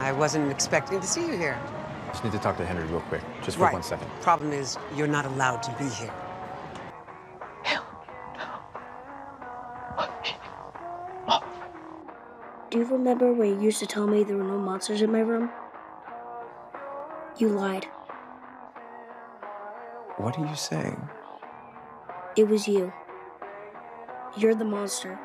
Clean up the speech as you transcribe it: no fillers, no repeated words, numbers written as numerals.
I wasn't expecting to see you here. Just need to talk to Henry real quick, just for 1 second. Problem is, you're not allowed to be here. Do you remember when you used to tell me there were no monsters in my room? You lied. What are you saying? It was you. You're the monster.